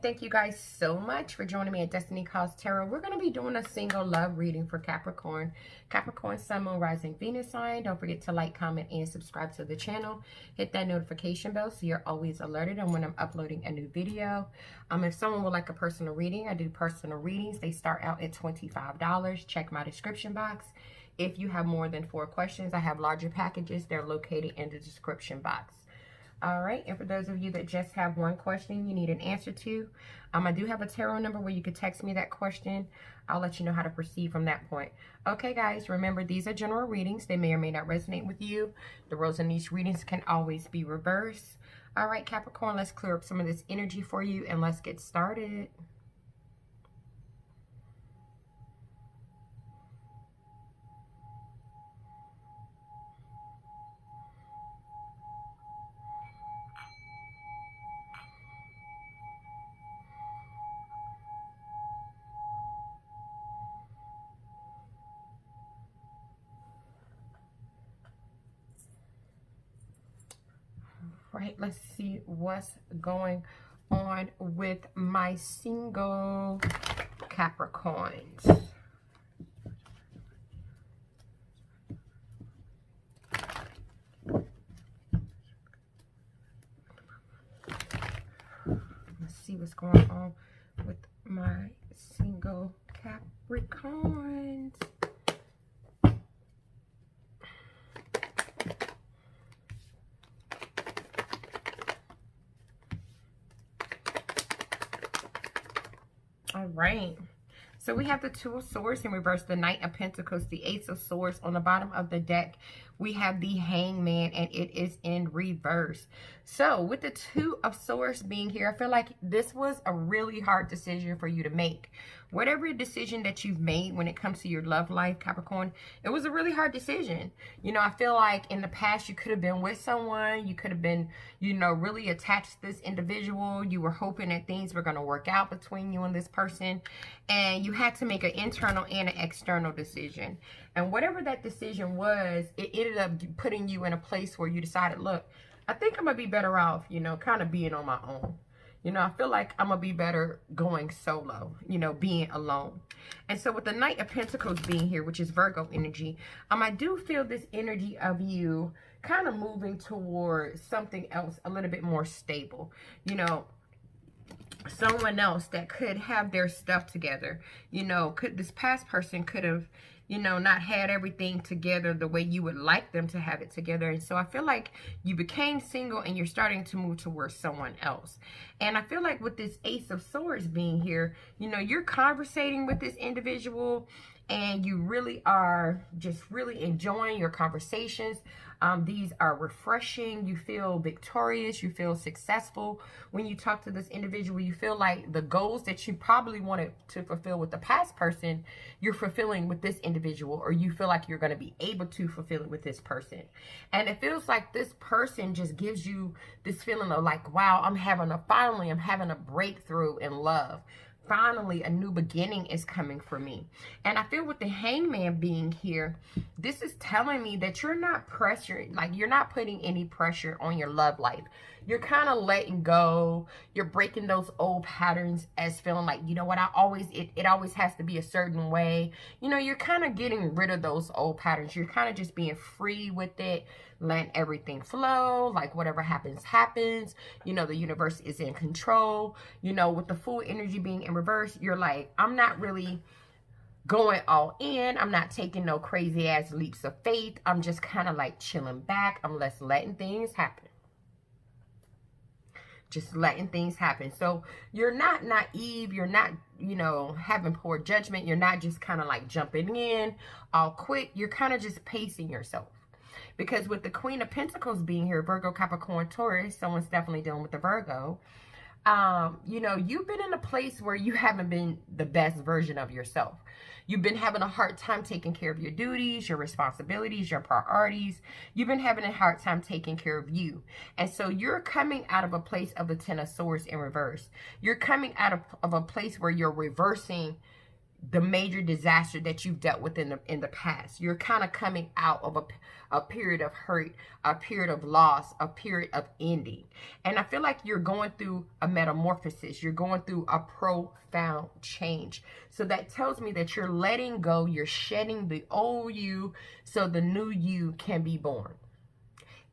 right, thank you guys so much for joining me at Destiny Calls Tarot. We're going to be doing a single love reading for Capricorn. Capricorn, Sun, Moon, Rising, Venus sign. Don't forget to like, comment, and subscribe to the channel. Hit that notification bell so you're always alerted on when I'm uploading a new video. If someone would like a personal reading, I do personal readings. They start out at $25. Check my description box. If you have more than 4 questions, I have larger packages. They're located in the description box. All right, and for those of you that just have one question you need an answer to, I do have a tarot number where you could text me that question. I'll let you know how to proceed from that point. Okay, guys, remember these are general readings. They may or may not resonate with you. The roles in these readings can always be reversed. All right, Capricorn, let's clear up some of this energy for you and let's get started. Right, let's see what's going on with my single Capricorns. Let's see what's going on with my single Capricorns. All right, so we have the Two of Swords in reverse, the Knight of Pentacles, the Ace of Swords. On the bottom of the deck, we have the Hangman, and it is in reverse. So with the Two of Swords being here, I feel like this was a really hard decision for you to make. Whatever decision that you've made when it comes to your love life, Capricorn, it was a really hard decision. You know, I feel like in the past you could have been with someone. You could have been, you know, really attached to this individual. You were hoping that things were going to work out between you and this person. And you had to make an internal and an external decision. And whatever that decision was, it ended up putting you in a place where you decided, look, I think I'm going to be better off, you know, kind of being on my own. You know, I feel like I'm going to be better going solo, you know, being alone. And so with the Knight of Pentacles being here, which is Virgo energy, I do feel this energy of you kind of moving towards something else a little bit more stable. You know, someone else that could have their stuff together. You know, this past person could have, you know, not had everything together the way you would like them to have it together. And so I feel like you became single and you're starting to move towards someone else. And I feel like with this Ace of Swords being here, you know, you're conversating with this individual and you really are just really enjoying your conversations. These are refreshing. You feel victorious. You feel successful. When you talk to this individual, you feel like the goals that you probably wanted to fulfill with the past person, you're fulfilling with this individual, or you feel like you're going to be able to fulfill it with this person. And it feels like this person just gives you this feeling of like, wow, I'm having a breakthrough in love. Finally, a new beginning is coming for me. And I feel with the Hangman being here, this is telling me that you're not pressuring, like you're not putting any pressure on your love life. You're kind of letting go. You're breaking those old patterns as feeling like, you know what, it always has to be a certain way. You know, you're kind of getting rid of those old patterns. You're kind of just being free with it, letting everything flow, like whatever happens, happens. You know, the universe is in control. You know, with the Fool energy being in reverse, you're like, I'm not really going all in. I'm not taking no crazy ass leaps of faith. I'm just kind of like chilling back. I'm just letting things happen. Just letting things happen. So you're not naive. You're not, you know, having poor judgment. You're not just kind of like jumping in all quick. You're kind of just pacing yourself. Because with the Queen of Pentacles being here, Virgo, Capricorn, Taurus, someone's definitely dealing with the Virgo. You know, you've been in a place where you haven't been the best version of yourself. You've been having a hard time taking care of your duties, your responsibilities, your priorities. You've been having a hard time taking care of you. And so you're coming out of a place of the Ten of Swords in reverse. You're coming out of a place where you're reversing the major disaster that you've dealt with in the past. You're kind of coming out of a period of hurt, a period of loss, a period of ending. And I feel like you're going through a metamorphosis. You're going through a profound change. So that tells me that you're letting go, you're shedding the old you so the new you can be born.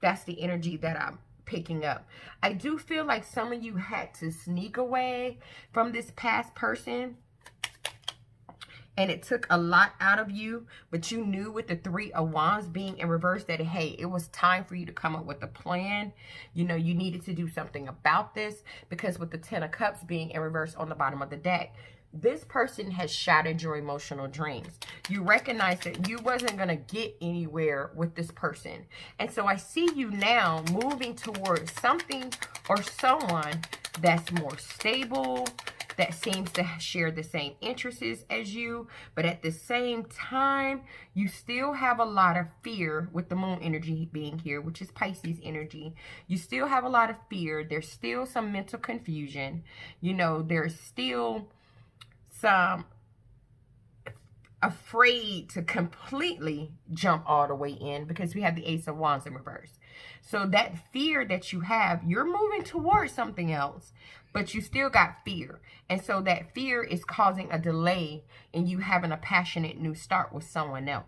That's the energy that I'm picking up. I do feel like some of you had to sneak away from this past person, and it took a lot out of you, but you knew with the Three of Wands being in reverse that, hey, it was time for you to come up with a plan. You know, you needed to do something about this, because with the Ten of Cups being in reverse on the bottom of the deck, this person has shattered your emotional dreams. You recognize that you wasn't going to get anywhere with this person. And so I see you now moving towards something or someone that's more stable, that seems to share the same interests as you, but at the same time, you still have a lot of fear with the moon energy being here, which is Pisces energy. You still have a lot of fear. There's still some mental confusion. You know, there's still some afraid to completely jump all the way in, because we have the Ace of Wands in reverse. So that fear that you have, you're moving towards something else, but you still got fear. And so that fear is causing a delay in you having a passionate new start with someone else.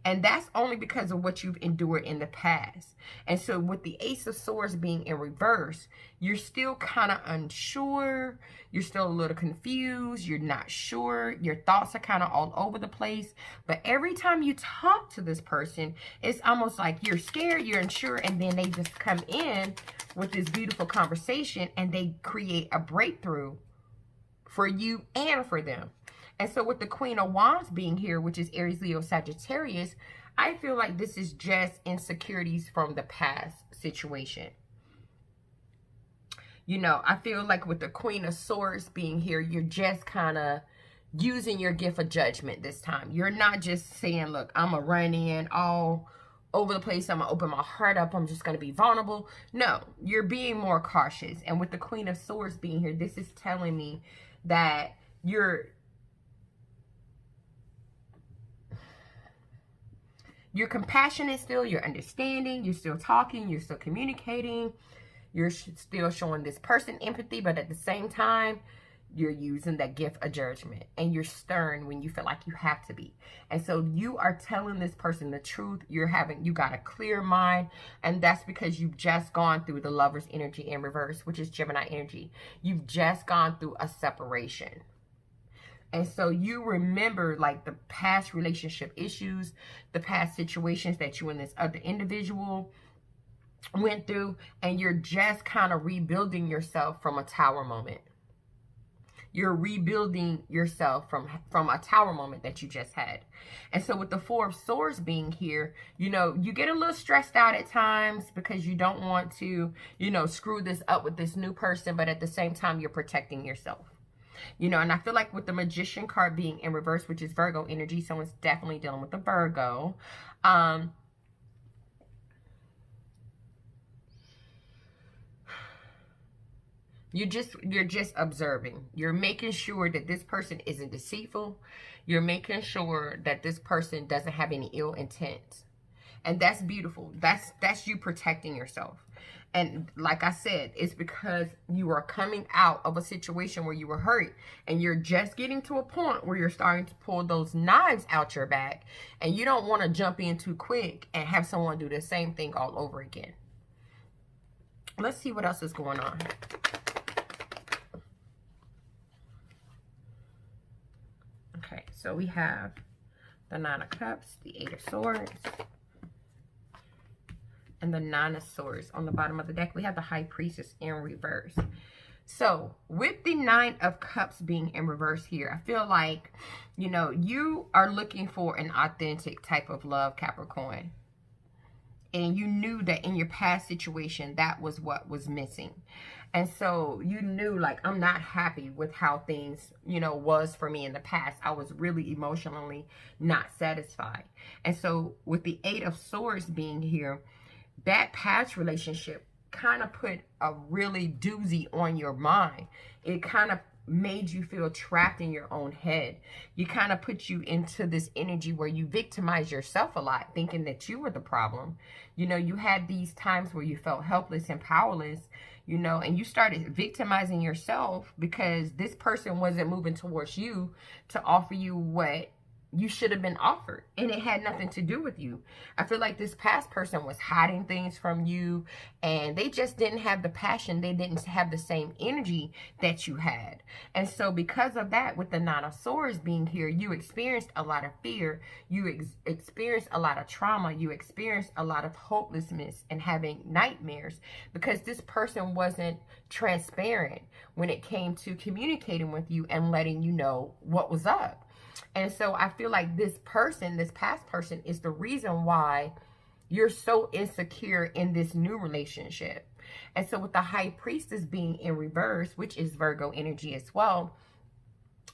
And that's only because of what you've endured in the past. And so with the Ace of Swords being in reverse, you're still kind of unsure. You're still a little confused. You're not sure. Your thoughts are kind of all over the place. But every time you talk to this person, it's almost like you're scared, you're unsure, and then they just come in with this beautiful conversation and they create a breakthrough for you and for them. And so with the Queen of Wands being here, which is Aries, Leo, Sagittarius, I feel like this is just insecurities from the past situation. You know, I feel like with the Queen of Swords being here, you're just kind of using your gift of judgment this time. You're not just saying, look, I'm going to run in all over the place. I'm going to open my heart up. I'm just going to be vulnerable. No, you're being more cautious. And with the Queen of Swords being here, this is telling me that you're compassionate still, you're understanding, you're still talking, you're still communicating, you're still showing this person empathy, but at the same time, you're using that gift of judgment, and you're stern when you feel like you have to be. And so you are telling this person the truth. You got a clear mind, and that's because you've just gone through the Lover's energy in reverse, which is Gemini energy. You've just gone through a separation. And so you remember like the past relationship issues, the past situations that you and this other individual went through, and you're just kind of rebuilding yourself from a tower moment. You're rebuilding yourself from a tower moment that you just had. And so with the Four of Swords being here, you know, you get a little stressed out at times because you don't want to, you know, screw this up with this new person, but at the same time, you're protecting yourself. You know, and I feel like with the Magician card being in reverse, which is Virgo energy, someone's definitely dealing with a Virgo. You're just observing. You're making sure that this person isn't deceitful. You're making sure that this person doesn't have any ill intent. And that's beautiful. That's you protecting yourself. And like I said, it's because you are coming out of a situation where you were hurt, and you're just getting to a point where you're starting to pull those knives out your back, and you don't want to jump in too quick and have someone do the same thing all over again. Let's see what else is going on. Okay, so we have the Nine of Cups, the Eight of Swords, and the Nine of Swords. On the bottom of the deck, we have the High Priestess in reverse. So with the Nine of Cups being in reverse here, I feel like, you know, you are looking for an authentic type of love, Capricorn. And you knew that in your past situation, that was what was missing. And so you knew, like, I'm not happy with how things, you know, was for me in the past. I was really emotionally not satisfied. And so with the Eight of Swords being here, that past relationship kind of put a really doozy on your mind. It kind of made you feel trapped in your own head. You kind of put you into this energy where you victimize yourself a lot, thinking that you were the problem. You know, you had these times where you felt helpless and powerless, you know, and you started victimizing yourself because this person wasn't moving towards you to offer you what you should have been offered, and it had nothing to do with you. I feel like this past person was hiding things from you, and they just didn't have the passion. They didn't have the same energy that you had. And so because of that, with the Nine of Swords being here, you experienced a lot of fear. You experienced a lot of trauma. You experienced a lot of hopelessness and having nightmares because this person wasn't transparent when it came to communicating with you and letting you know what was up. And so I feel like this person, this past person, is the reason why you're so insecure in this new relationship. And so with the High Priestess being in reverse, which is Virgo energy as well,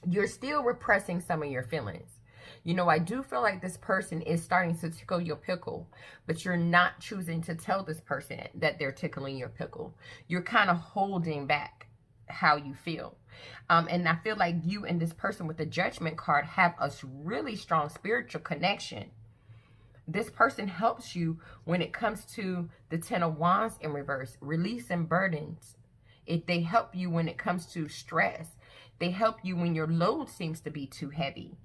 you're still repressing some of your feelings. You know, I do feel like this person is starting to tickle your pickle, but you're not choosing to tell this person that they're tickling your pickle. You're kind of holding back how you feel. And I feel like you and this person with the Judgment card have a really strong spiritual connection. This person helps you when it comes to the Ten of Wands in reverse, releasing burdens. They help you when it comes to stress. They help you when your load seems to be too heavy.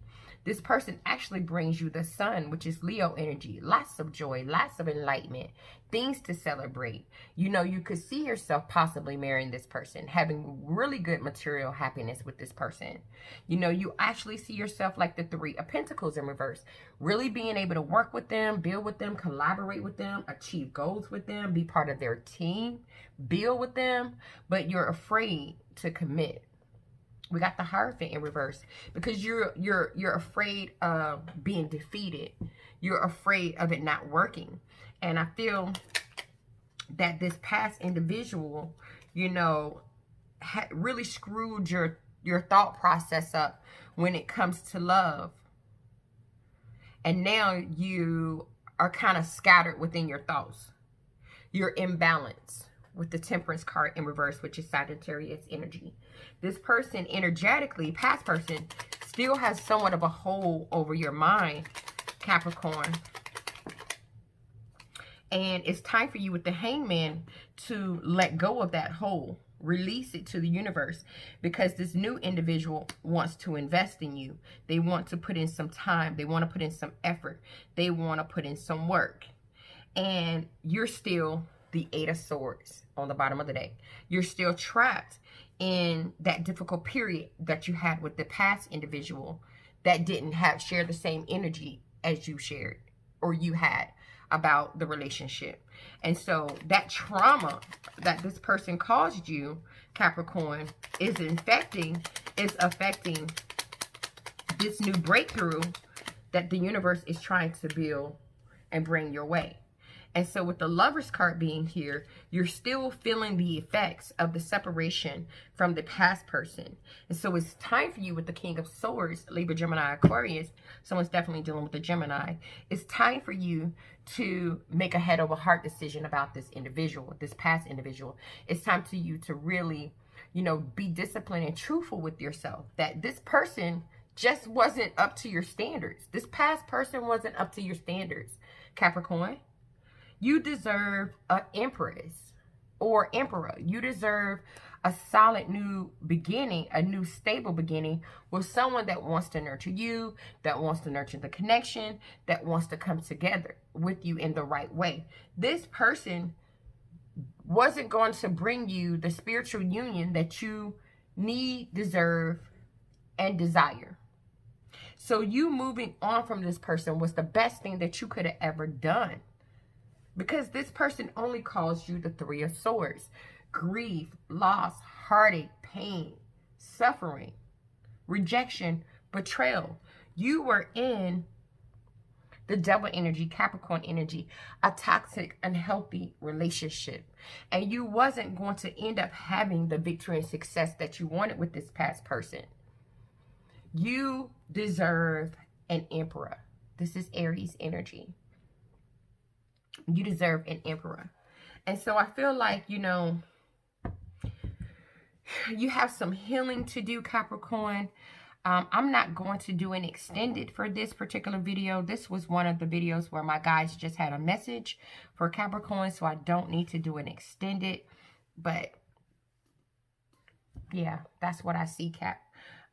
This person actually brings you the Sun, which is Leo energy. Lots of joy, lots of enlightenment, things to celebrate. You know, you could see yourself possibly marrying this person, having really good material happiness with this person. You know, you actually see yourself like the Three of Pentacles in reverse. Really being able to work with them, build with them, collaborate with them, achieve goals with them, be part of their team, build with them, but you're afraid to commit. We got the Hierophant in reverse because you're afraid of being defeated. You're afraid of it not working. And I feel that this past individual, you know, really screwed your thought process up when it comes to love. And now you are kind of scattered within your thoughts. You're imbalanced with the Temperance card in reverse, which is Sagittarius energy. This person energetically, past person, still has somewhat of a hold over your mind, Capricorn. And it's time for you with the Hangman to let go of that hold. Release it to the universe because this new individual wants to invest in you. They want to put in some time. They want to put in some effort. They want to put in some work. And you're still the Eight of Swords on the bottom of the deck. You're still trapped in that difficult period that you had with the past individual that didn't share the same energy as you shared or you had about the relationship. And so that trauma that this person caused you, Capricorn, is affecting this new breakthrough that the universe is trying to build and bring your way. And so with the Lovers card being here, you're still feeling the effects of the separation from the past person. And so it's time for you with the King of Swords, Libra, Gemini, Aquarius. Someone's definitely dealing with the Gemini. It's time for you to make a head over heart decision about this individual, this past individual. It's time for you to really, you know, be disciplined and truthful with yourself. That this person just wasn't up to your standards. This past person wasn't up to your standards, Capricorn. You deserve an Empress or Emperor. You deserve a solid new beginning, a new stable beginning with someone that wants to nurture you, that wants to nurture the connection, that wants to come together with you in the right way. This person wasn't going to bring you the spiritual union that you need, deserve, and desire. So you moving on from this person was the best thing that you could have ever done. Because this person only caused you the Three of Swords. Grief, loss, heartache, pain, suffering, rejection, betrayal. You were in the Devil energy, Capricorn energy, a toxic, unhealthy relationship. And you wasn't going to end up having the victory and success that you wanted with this past person. You deserve an Emperor. This is Aries energy. You deserve an Emperor. And so I feel like, you know, You have some healing to do, Capricorn. I'm not going to do an extended for this particular video. This was one of the videos where my guys just had a message for Capricorn, so I don't need to do an extended. But yeah, that's what I see, Cap.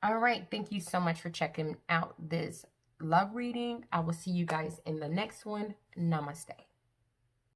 All right, thank you so much for checking out this love reading. I will see you guys in the next one. Namaste.